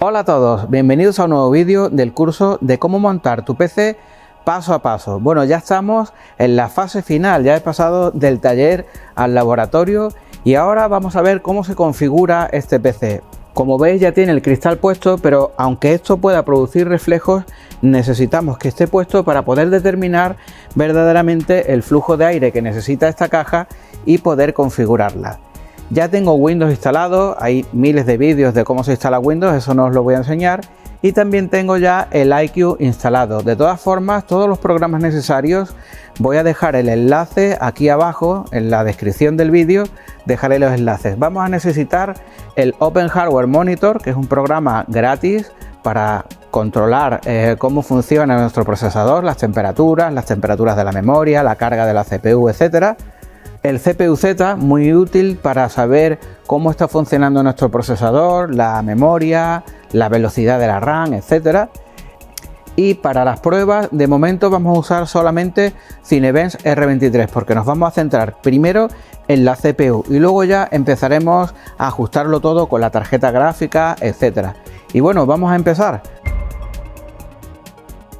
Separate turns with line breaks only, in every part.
Hola a todos, bienvenidos a un nuevo vídeo del curso de cómo montar tu PC paso a paso. Bueno, ya estamos en la fase final, ya he pasado del taller al laboratorio y ahora vamos a ver cómo se configura este PC. Como veis ya tiene el cristal puesto, pero aunque esto pueda producir reflejos, necesitamos que esté puesto para poder determinar verdaderamente el flujo de aire que necesita esta caja y poder configurarla. Ya tengo Windows instalado, hay miles de vídeos de cómo se instala Windows, eso no os lo voy a enseñar. Y también tengo ya el iCUE instalado. De todas formas, todos los programas necesarios voy a dejar el enlace aquí abajo en la descripción del vídeo, dejaré los enlaces. Vamos a necesitar el Open Hardware Monitor, que es un programa gratis para controlar cómo funciona nuestro procesador, las temperaturas de la memoria, la carga de la CPU, etcétera. El CPU-Z, muy útil para saber cómo está funcionando nuestro procesador, la memoria, la velocidad de la RAM, etcétera. Y para las pruebas, de momento vamos a usar solamente Cinebench R23, porque nos vamos a centrar primero en la CPU y luego ya empezaremos a ajustarlo todo con la tarjeta gráfica, etcétera. Y bueno, vamos a empezar.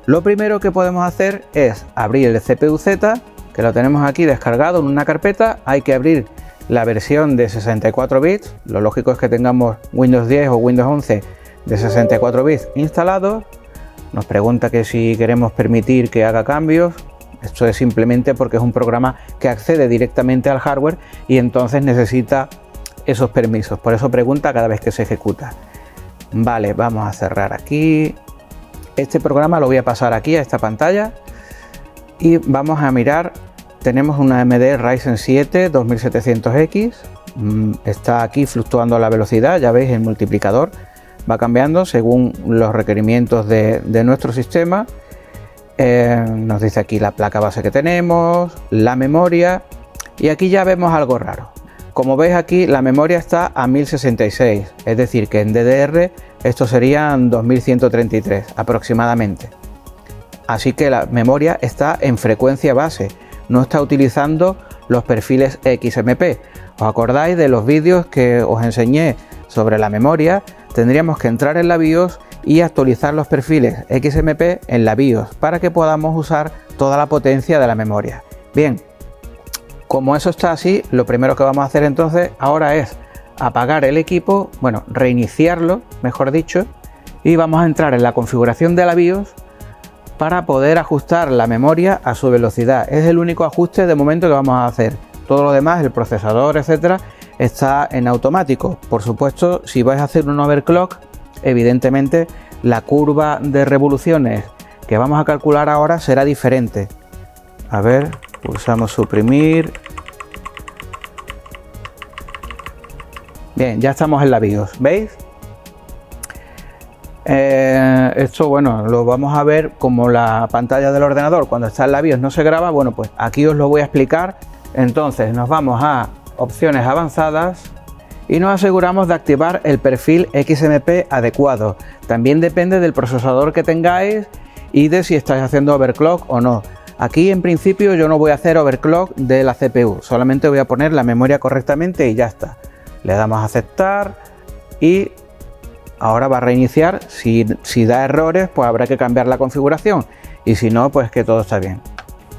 Lo primero que podemos hacer es abrir el CPU-Z, que lo tenemos aquí descargado en una carpeta. Hay que abrir la versión de 64 bits, lo lógico es que tengamos Windows 10 o Windows 11 de 64 bits instalados. Nos pregunta que si queremos permitir que haga cambios. Esto es simplemente porque es un programa que accede directamente al hardware y entonces necesita esos permisos, por eso pregunta cada vez que se ejecuta. Vale, vamos a cerrar aquí. Este programa lo voy a pasar aquí a esta pantalla y vamos a mirar. Tenemos una AMD Ryzen 7 2700X, está aquí fluctuando la velocidad, ya veis el multiplicador va cambiando según los requerimientos de nuestro sistema. Nos dice aquí la placa base que tenemos, la memoria y aquí ya vemos algo raro. Como veis aquí la memoria está a 1066, es decir que en DDR esto serían 2133 aproximadamente. Así que la memoria está en frecuencia base, no está utilizando los perfiles XMP. ¿Os acordáis de los vídeos que os enseñé sobre la memoria? Tendríamos que entrar en la BIOS y actualizar los perfiles XMP en la BIOS para que podamos usar toda la potencia de la memoria. Bien, como eso está así, lo primero que vamos a hacer entonces ahora es apagar el equipo, bueno, reiniciarlo, mejor dicho, y vamos a entrar en la configuración de la BIOS para poder ajustar la memoria a su velocidad. Es el único ajuste de momento que vamos a hacer. Todo lo demás, el procesador, etcétera, está en automático. Por supuesto, si vais a hacer un overclock, evidentemente la curva de revoluciones que vamos a calcular ahora será diferente. A ver, pulsamos suprimir. Bien, ya estamos en la BIOS, ¿veis? Esto, bueno, lo vamos a ver como la pantalla del ordenador cuando está en la BIOS no se graba. Bueno, pues aquí os lo voy a explicar. Entonces nos vamos a opciones avanzadas y nos aseguramos de activar el perfil XMP adecuado. También depende del procesador que tengáis y de si estáis haciendo overclock o no. Aquí en principio yo no voy a hacer overclock de la CPU, solamente voy a poner la memoria correctamente y ya está. Le damos a aceptar y ahora va a reiniciar. Si da errores, pues habrá que cambiar la configuración y si no, pues que todo está bien.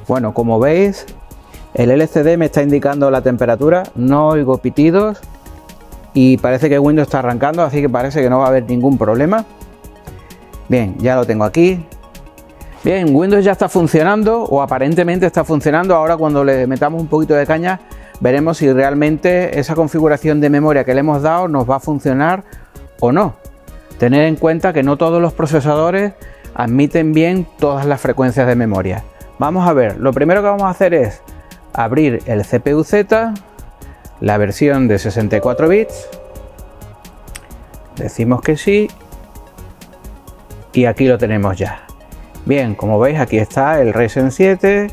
Bueno, como veis, el LCD me está indicando la temperatura, no oigo pitidos y parece que Windows está arrancando, así que parece que no va a haber ningún problema. Bien, ya lo tengo aquí. Bien, Windows ya está funcionando o aparentemente está funcionando. Ahora cuando le metamos un poquito de caña veremos si realmente esa configuración de memoria que le hemos dado nos va a funcionar o no. Tener en cuenta que no todos los procesadores admiten bien todas las frecuencias de memoria. Vamos a ver, lo primero que vamos a hacer es abrir el CPU-Z, la versión de 64 bits, decimos que sí y aquí lo tenemos ya. Bien, como veis aquí está el Ryzen 7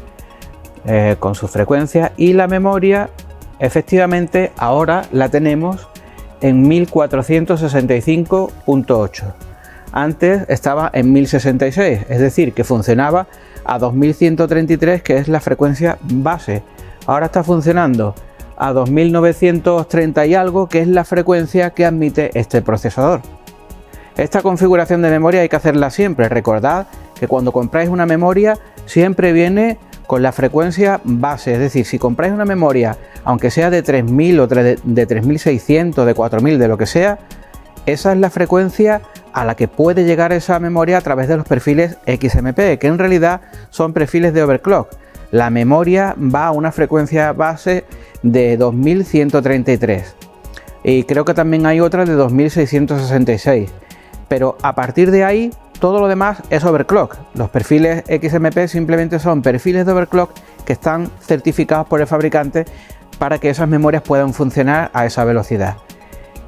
con su frecuencia y la memoria efectivamente ahora la tenemos en 1465.8. Antes estaba en 1066, es decir, que funcionaba a 2133, que es la frecuencia base. Ahora está funcionando a 2930 y algo, que es la frecuencia que admite este procesador. Esta configuración de memoria hay que hacerla siempre. Recordad que cuando compráis una memoria siempre viene con la frecuencia base, es decir, si compráis una memoria, aunque sea de 3000 o de 3600, de 4000, de lo que sea, esa es la frecuencia a la que puede llegar esa memoria a través de los perfiles XMP, que en realidad son perfiles de overclock. La memoria va a una frecuencia base de 2133 y creo que también hay otra de 2666, pero a partir de ahí todo lo demás es overclock. Los perfiles XMP simplemente son perfiles de overclock que están certificados por el fabricante para que esas memorias puedan funcionar a esa velocidad.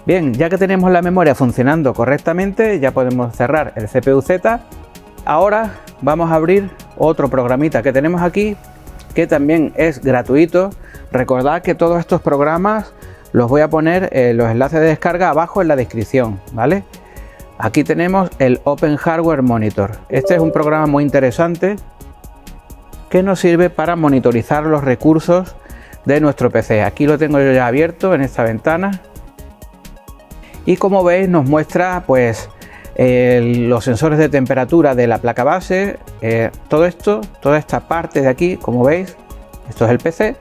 Bien, ya que tenemos la memoria funcionando correctamente, ya podemos cerrar el CPU-Z. Ahora vamos a abrir otro programita que tenemos aquí, que también es gratuito. Recordad que todos estos programas los voy a poner los enlaces de descarga abajo en la descripción, ¿vale? Aquí tenemos el Open Hardware Monitor. Este es un programa muy interesante que nos sirve para monitorizar los recursos de nuestro PC. Aquí lo tengo yo ya abierto en esta ventana. Y como veis nos muestra pues los sensores de temperatura de la placa base, todo esto, toda esta parte de aquí, como veis, esto es el PC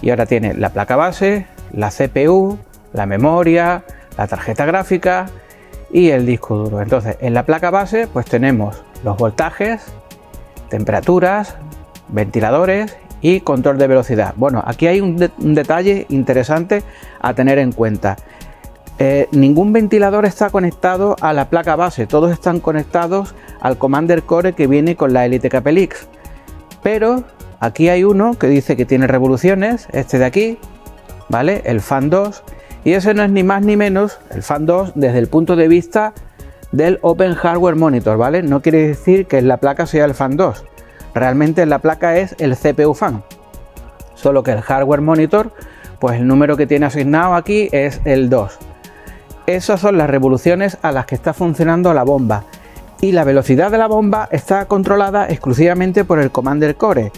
y ahora tiene la placa base, la CPU, la memoria, la tarjeta gráfica y el disco duro. Entonces en la placa base pues tenemos los voltajes, temperaturas, ventiladores y control de velocidad. Bueno, aquí hay un detalle interesante a tener en cuenta. Ningún ventilador está conectado a la placa base, todos están conectados al Commander Core que viene con la Elite Capelix, pero aquí hay uno que dice que tiene revoluciones, este de aquí, ¿vale? El Fan 2, y ese no es ni más ni menos el Fan 2 desde el punto de vista del Open Hardware Monitor, ¿vale? No quiere decir que en la placa sea el Fan 2, realmente en la placa es el CPU Fan, solo que el Hardware Monitor, pues el número que tiene asignado aquí es el 2. Esas son las revoluciones a las que está funcionando la bomba y la velocidad de la bomba está controlada exclusivamente por el Commander Core.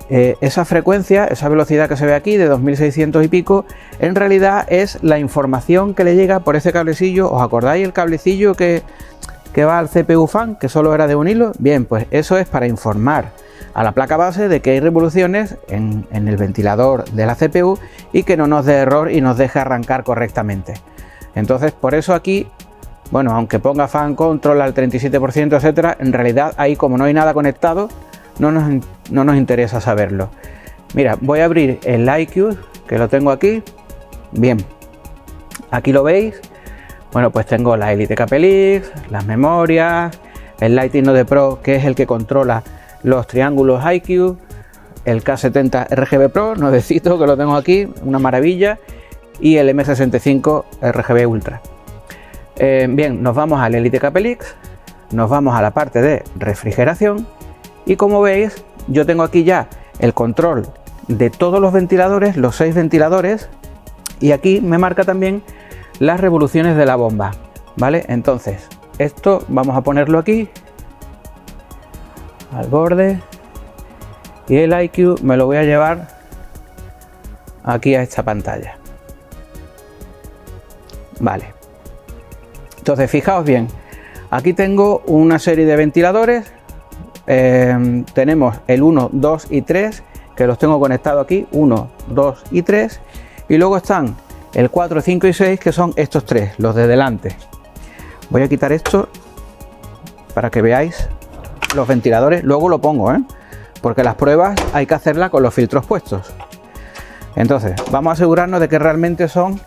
Esa frecuencia, esa velocidad que se ve aquí de 2600 y pico, en realidad es la información que le llega por ese cablecillo. ¿Os acordáis el cablecillo que va al CPU Fan, que solo era de un hilo? Bien, pues eso es para informar a la placa base de que hay revoluciones en el ventilador de la CPU y que no nos dé error y nos deje arrancar correctamente. Entonces por eso aquí, bueno, aunque ponga fan control al 37%, etcétera, en realidad ahí como no hay nada conectado, no nos interesa saberlo. Mira, voy a abrir el iCUE, que lo tengo aquí. Bien, aquí lo veis. Bueno, pues tengo la Elite Capelix, las memorias, el Lighting Node Pro, que es el que controla los triángulos iCUE, el K70 RGB Pro, nuevecito, que lo tengo aquí, una maravilla, y el M65 RGB Ultra. Bien, nos vamos al Elite Capelix, nos vamos a la parte de refrigeración y como veis yo tengo aquí ya el control de todos los ventiladores, los 6 ventiladores, y aquí me marca también las revoluciones de la bomba, ¿vale? Entonces esto vamos a ponerlo aquí al borde y el iCUE me lo voy a llevar aquí a esta pantalla. Vale, entonces fijaos bien, aquí tengo una serie de ventiladores, tenemos el 1, 2 y 3 que los tengo conectados aquí, 1, 2 y 3, y luego están el 4, 5 y 6 que son estos tres, los de delante. Voy a quitar esto para que veáis los ventiladores, luego lo pongo, porque las pruebas hay que hacerlas con los filtros puestos. Entonces vamos a asegurarnos de que realmente son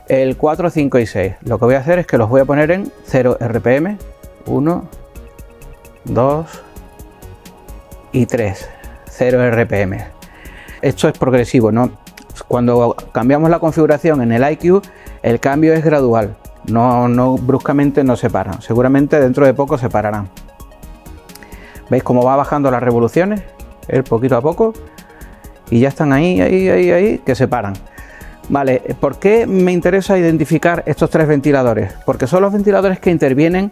el 4, 5 y 6. Lo que voy a hacer es que los voy a poner en 0 RPM, 1, 2 y 3, 0 RPM. Esto es progresivo, ¿no? Cuando cambiamos la configuración en el iCUE, el cambio es gradual, no bruscamente no se paran, seguramente dentro de poco se pararán. ¿Veis cómo va bajando las revoluciones? Poquito a poco, y ya están ahí, que se paran. Vale, ¿por qué me interesa identificar estos tres ventiladores? Porque son los ventiladores que intervienen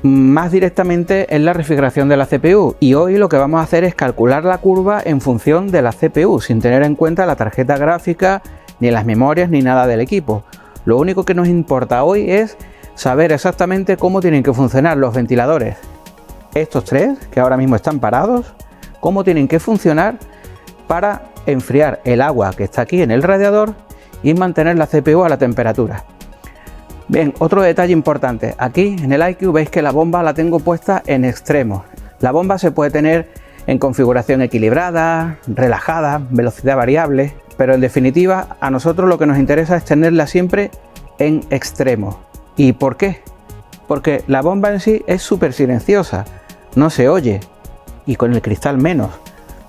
más directamente en la refrigeración de la CPU, y hoy lo que vamos a hacer es calcular la curva en función de la CPU, sin tener en cuenta la tarjeta gráfica, ni las memorias, ni nada del equipo. Lo único que nos importa hoy es saber exactamente cómo tienen que funcionar los ventiladores, estos tres que ahora mismo están parados, cómo tienen que funcionar para enfriar el agua que está aquí en el radiador y mantener la CPU a la temperatura. Bien, otro detalle importante, aquí en el iCUE veis que la bomba la tengo puesta en extremo. La bomba se puede tener en configuración equilibrada, relajada, velocidad variable, pero en definitiva a nosotros lo que nos interesa es tenerla siempre en extremo. ¿Y por qué? Porque la bomba en sí es súper silenciosa, no se oye, y con el cristal menos.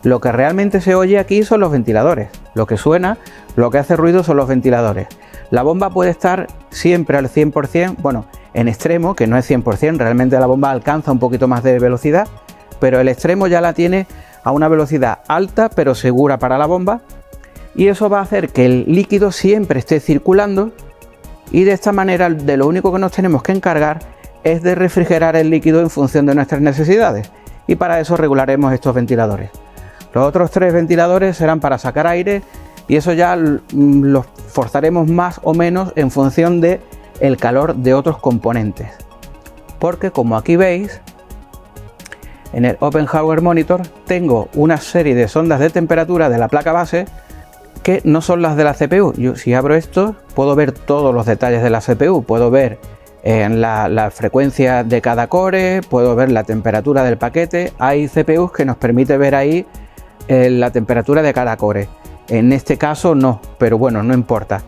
Lo que realmente se oye aquí son los ventiladores, lo que suena, lo que hace ruido son los ventiladores. La bomba puede estar siempre al 100%, bueno, en extremo, que no es 100%, realmente la bomba alcanza un poquito más de velocidad, pero el extremo ya la tiene a una velocidad alta pero segura para la bomba, y eso va a hacer que el líquido siempre esté circulando, y de esta manera de lo único que nos tenemos que encargar es de refrigerar el líquido en función de nuestras necesidades, y para eso regularemos estos ventiladores. Los otros tres ventiladores serán para sacar aire, y eso ya los forzaremos más o menos en función de el calor de otros componentes, porque como aquí veis en el Open Hardware Monitor tengo una serie de sondas de temperatura de la placa base que no son las de la CPU. Yo, si abro esto, puedo ver todos los detalles de la CPU, puedo ver la frecuencia de cada core, puedo ver la temperatura del paquete. Hay CPUs que nos permite ver ahí la temperatura de cada core. En este caso no, pero bueno, no importa.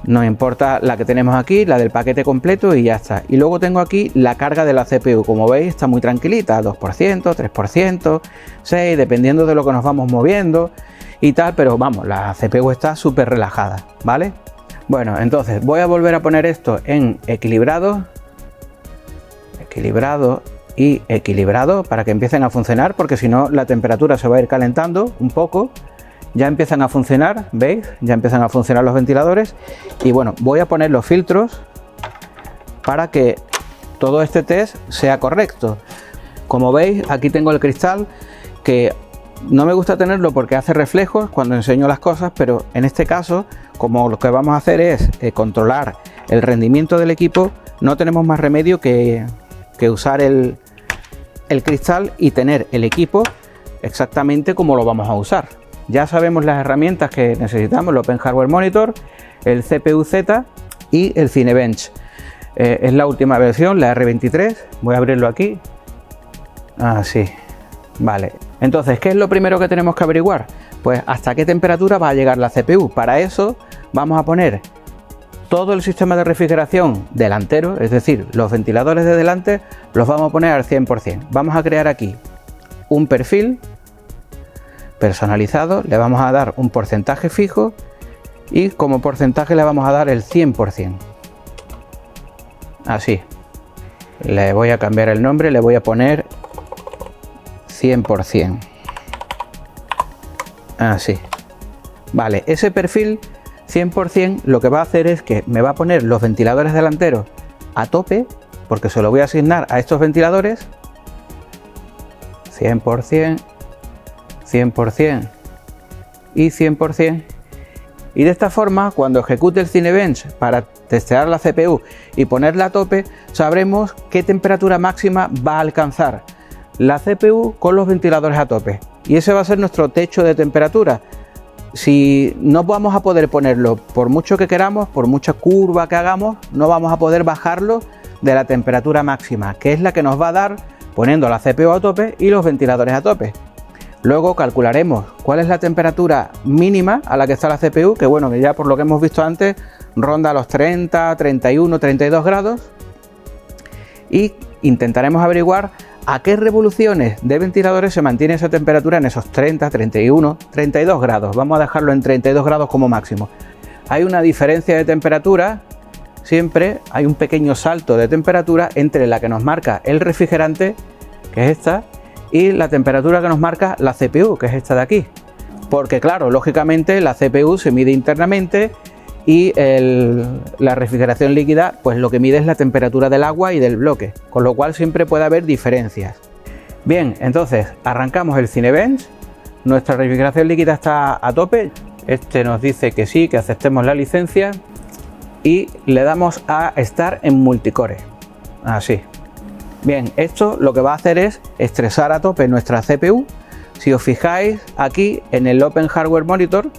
Nos importa la que tenemos aquí, la del paquete completo, y ya está. Y luego tengo aquí la carga de la CPU. Como veis, está muy tranquilita, 2%, 3%, 6%, dependiendo de lo que nos vamos moviendo y tal, pero vamos, la CPU está súper relajada, ¿vale? Bueno, entonces voy a volver a poner esto en equilibrado, equilibrado y equilibrado para que empiecen a funcionar, porque si no la temperatura se va a ir calentando un poco. Ya empiezan a funcionar, ¿veis? Ya empiezan a funcionar los ventiladores. Y bueno, voy a poner los filtros para que todo este test sea correcto. Como veis, aquí tengo el cristal, que no me gusta tenerlo porque hace reflejos cuando enseño las cosas, pero en este caso, como lo que vamos a hacer es controlar el rendimiento del equipo, no tenemos más remedio que usar el cristal y tener el equipo exactamente como lo vamos a usar. Ya sabemos las herramientas que necesitamos, el Open Hardware Monitor, el CPU-Z y el Cinebench. Es la última versión, la R23. Voy a abrirlo aquí. Así. Vale. Entonces, ¿qué es lo primero que tenemos que averiguar? Pues hasta qué temperatura va a llegar la CPU. Para eso vamos a poner todo el sistema de refrigeración delantero, es decir, los ventiladores de delante los vamos a poner al 100%. Vamos a crear aquí un perfil personalizado, le vamos a dar un porcentaje fijo y como porcentaje le vamos a dar el 100%. Así. Le voy a cambiar el nombre, le voy a poner 100%. Así. Vale, ese perfil 100% lo que va a hacer es que me va a poner los ventiladores delanteros a tope, porque se lo voy a asignar a estos ventiladores 100%, 100% y 100%, y de esta forma cuando ejecute el Cinebench para testear la CPU y ponerla a tope, sabremos qué temperatura máxima va a alcanzar la CPU con los ventiladores a tope, y ese va a ser nuestro techo de temperatura. Si no vamos a poder ponerlo, por mucho que queramos, por mucha curva que hagamos, no vamos a poder bajarlo de la temperatura máxima, que es la que nos va a dar poniendo la CPU a tope y los ventiladores a tope. Luego calcularemos cuál es la temperatura mínima a la que está la CPU, que bueno, que ya por lo que hemos visto antes ronda los 30, 31, 32 grados, y intentaremos averiguar a qué revoluciones de ventiladores se mantiene esa temperatura en esos 30, 31, 32 grados. Vamos a dejarlo en 32 grados como máximo. Hay una diferencia de temperatura, siempre hay un pequeño salto de temperatura entre la que nos marca el refrigerante, que es esta, y la temperatura que nos marca la CPU, que es esta de aquí. Porque claro, lógicamente la CPU se mide internamente y la refrigeración líquida pues lo que mide es la temperatura del agua y del bloque, con lo cual siempre puede haber diferencias. Bien, entonces arrancamos el Cinebench, nuestra refrigeración líquida está a tope, este nos dice que sí, que aceptemos la licencia, y le damos a estar en multicore, así. Bien, esto lo que va a hacer es estresar a tope nuestra CPU. Si os fijáis aquí en el Open Hardware Monitor,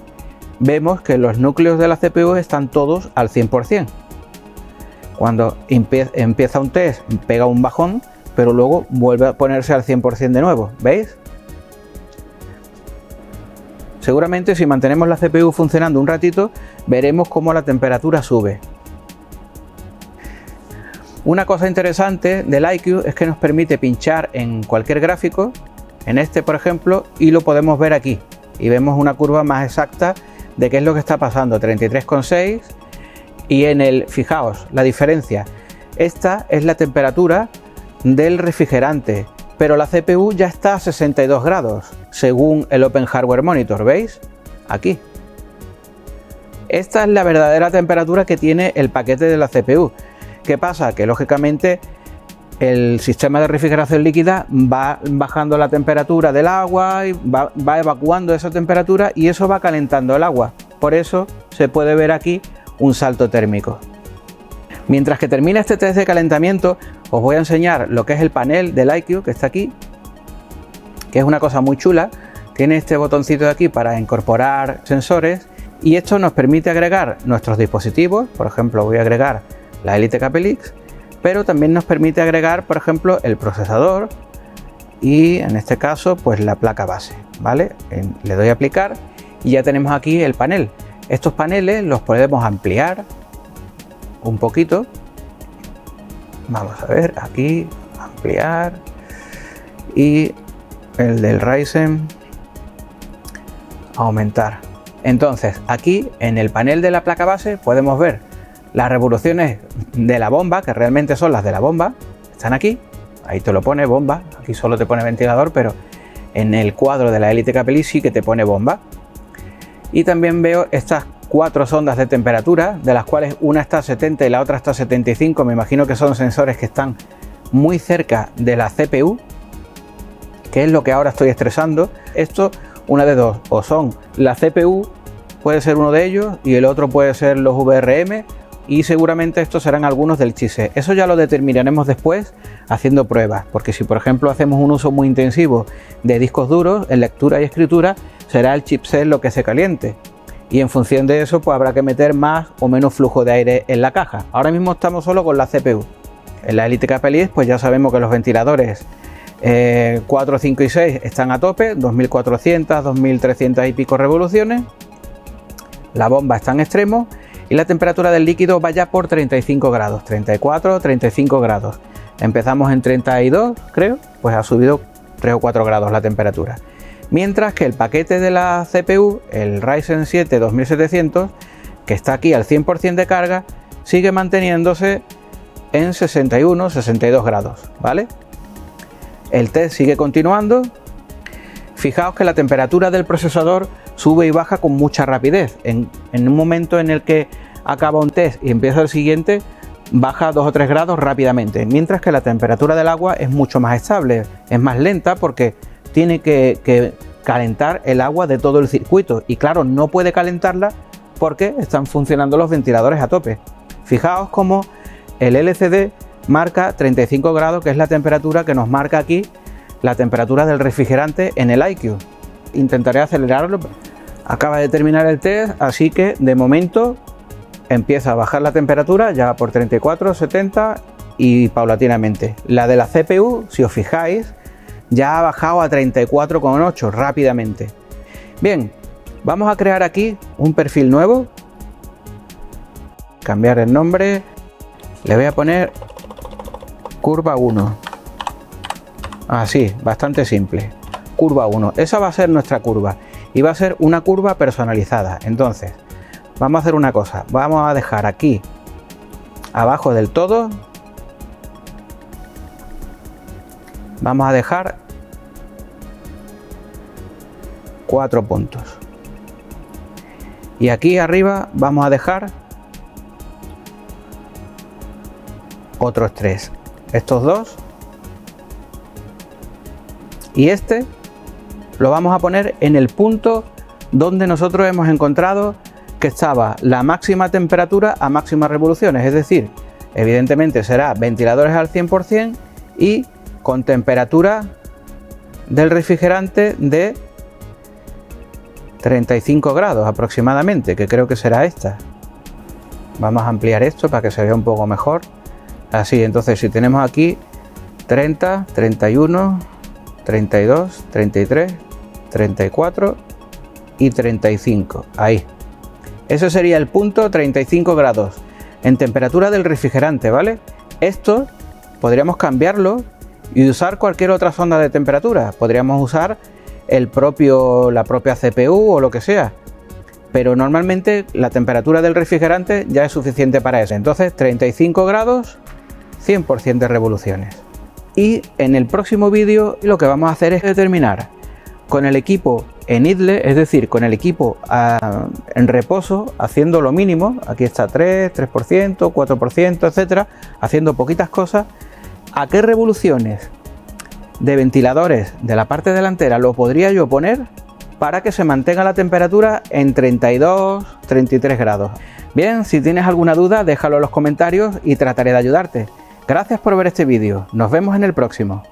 vemos que los núcleos de la CPU están todos al 100%. Cuando empieza un test pega un bajón, pero luego vuelve a ponerse al 100% de nuevo, ¿veis? Seguramente si mantenemos la CPU funcionando un ratito, veremos cómo la temperatura sube. Una cosa interesante del iCUE es que nos permite pinchar en cualquier gráfico, en este por ejemplo, y lo podemos ver aquí. Y vemos una curva más exacta de qué es lo que está pasando, 33,6, y en el, fijaos, la diferencia. Esta es la temperatura del refrigerante, pero la CPU ya está a 62 grados, según el Open Hardware Monitor, ¿veis? Aquí. Esta es la verdadera temperatura que tiene el paquete de la CPU. ¿Qué pasa? Que lógicamente el sistema de refrigeración líquida va bajando la temperatura del agua y va evacuando esa temperatura y eso va calentando el agua. Por eso se puede ver aquí un salto térmico. Mientras que termina este test de calentamiento, os voy a enseñar lo que es el panel del iCUE que está aquí, que es una cosa muy chula. Tiene este botoncito de aquí para incorporar sensores y esto nos permite agregar nuestros dispositivos. Por ejemplo, voy a agregar la Elite Capelix, pero también nos permite agregar, por ejemplo, el procesador y en este caso pues la placa base, ¿vale? Le doy a aplicar y ya tenemos aquí el panel. Estos paneles los podemos ampliar un poquito. Vamos a ver aquí, ampliar, y el del Ryzen aumentar. Entonces aquí en el panel de la placa base podemos ver las revoluciones de la bomba, que realmente son las de la bomba, están aquí, ahí te lo pone bomba, aquí solo te pone ventilador, pero en el cuadro de la Elite Capelix sí que te pone bomba. Y también veo estas 4 sondas de temperatura, de las cuales una está a 70 y la otra está a 75, me imagino que son sensores que están muy cerca de la CPU, que es lo que ahora estoy estresando. Esto, una de dos, o son la CPU, puede ser uno de ellos, y el otro puede ser los VRM, y seguramente estos serán algunos del chipset. Eso ya lo determinaremos después haciendo pruebas, porque si por ejemplo hacemos un uso muy intensivo de discos duros en lectura y escritura, será el chipset lo que se caliente, y en función de eso pues habrá que meter más o menos flujo de aire en la caja. Ahora mismo estamos solo con la CPU. En la Elite Capelix pues ya sabemos que los ventiladores 4, 5 y 6 están a tope, 2400, 2300 y pico revoluciones. La bomba está en extremo y la temperatura del líquido va ya por 35 grados, 34, 35 grados. Empezamos en 32, creo, pues ha subido 3 o 4 grados la temperatura. Mientras que el paquete de la CPU, el Ryzen 7 2700, que está aquí al 100% de carga, sigue manteniéndose en 61, 62 grados, ¿vale? El test sigue continuando. Fijaos que la temperatura del procesador sube y baja con mucha rapidez. En un momento en el que acaba un test y empieza el siguiente, baja 2 o 3 grados rápidamente, mientras que la temperatura del agua es mucho más estable, es más lenta porque tiene que calentar el agua de todo el circuito y claro, no puede calentarla porque están funcionando los ventiladores a tope. Fijaos cómo el LCD marca 35 grados, que es la temperatura que nos marca aquí la temperatura del refrigerante en el iCUE. Intentaré acelerarlo. Acaba de terminar el test, así que de momento empieza a bajar la temperatura ya por 34, 70 y paulatinamente. La de la CPU, si os fijáis, ya ha bajado a 34,8 rápidamente. Bien, vamos a crear aquí un perfil nuevo. Cambiar el nombre. Le voy a poner curva 1. Así, bastante simple. Curva 1. Esa va a ser nuestra curva. Y va a ser una curva personalizada. Entonces, vamos a hacer una cosa. Vamos a dejar aquí, abajo del todo, vamos a dejar 4 puntos. Y aquí arriba vamos a dejar otros 3. Estos dos. Y este lo vamos a poner en el punto donde nosotros hemos encontrado que estaba la máxima temperatura a máximas revoluciones, es decir, evidentemente será ventiladores al 100% y con temperatura del refrigerante de 35 grados aproximadamente, que creo que será esta. Vamos a ampliar esto para que se vea un poco mejor. Así, entonces si tenemos aquí 30, 31, 32, 33, 34 y 35, ahí. Ese sería el punto 35 grados en temperatura del refrigerante, ¿vale? Esto podríamos cambiarlo y usar cualquier otra sonda de temperatura. Podríamos usar la propia CPU o lo que sea. Pero normalmente la temperatura del refrigerante ya es suficiente para eso. Entonces 35 grados, 100% de revoluciones. Y en el próximo vídeo lo que vamos a hacer es determinar con el equipo en idle, es decir, con el equipo en reposo, haciendo lo mínimo, aquí está 3%, 4%, etcétera, haciendo poquitas cosas, a qué revoluciones de ventiladores de la parte delantera lo podría yo poner para que se mantenga la temperatura en 32, 33 grados. Bien, si tienes alguna duda, déjalo en los comentarios y trataré de ayudarte. Gracias por ver este vídeo, nos vemos en el próximo.